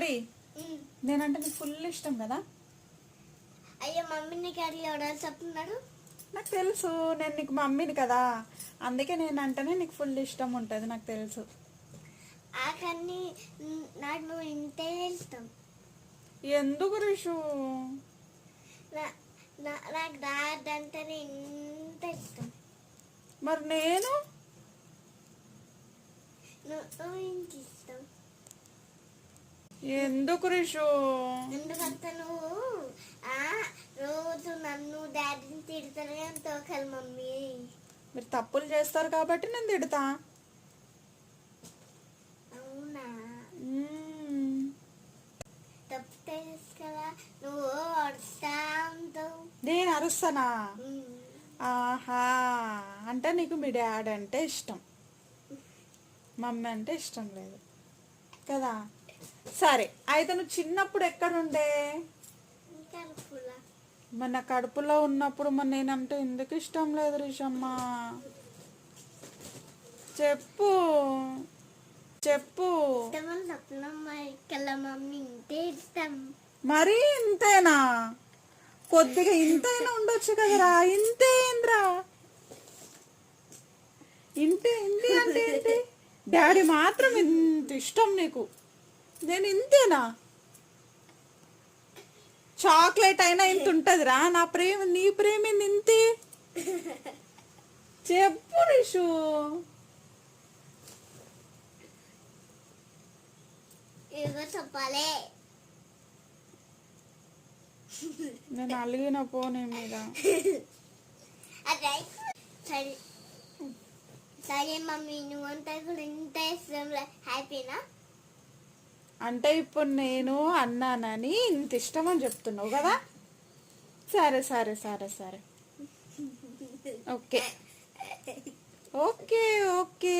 రే నేనంటే నీకు ఫుల్ ఇష్టం కదా. అయ్యో మమ్మీ నీకు అది ఎవరైనా చెప్తున్నాడు. నాకు తెలుసు నేను నీకు మమ్మీని కదా, అందుకే నేనంటేనే నీకు ఫుల్ ఇష్టం ఉంటుంది నాకు తెలుసు. కానీ నాకు నువ్వు ఇంతే ఇష్టం. ఎందుకు రిషు? నాకు డాడ్ అంటేనే ఇంత ఇష్టం. మరి నేను నువ్వు ఇంత ఇష్టం ఎందుకు రిషు? ఎందుకంటే నువ్వు రోజు నన్ను డాడీని తిడతానే అంటావు కదా మమ్మీ. మీరు తప్పులు చేస్తారు కాబట్టి నేను తిడతా. అవునా? తప్పు తెలుసు కదా, నువ్వు అరుస్తా ఉంటావు. నేను అరుస్తానా? ఆహా, అంటే నీకు మీ డాడీ అంటే ఇష్టం, మమ్మీ అంటే ఇష్టం లేదు కదా. సరే అయితే నువ్వు చిన్నప్పుడు ఎక్కడుండే? మన కడుపులో ఉన్నప్పుడు మరి నేనంటే ఎందుకు ఇష్టం లేదు రిషమ్మ? చెప్పు చెప్పు. మరీ ఇంతేనా? కొద్దిగా ఇంతైనా ఉండొచ్చు కదరా. ఇంతేంద్రా? ఇంతే ఇంతే అంటే ఏంటి? డాడీ మాత్రం ఇంత ఇష్టం నీకు, నేను ఇంతేనా? చాక్లెట్ అయినా ఇంత ఉంటుందిరా. నా ప్రేమ, నీ ప్రేమ ఇంతే. చెప్పు రిషు. చెప్పాలి. నేను అలిగిన పోనీ మీద. సరే సరే మమ్మీ, నువ్వంటే కూడా ఇంత ఇష్టం. హ్యాపీనా? అంటే ఇప్పుడు నేను అన్నానని ఇంత ఇష్టం అని చెప్తున్నావు కదా. సరే సరే సరే సరే ఓకే ఓకే ఓకే.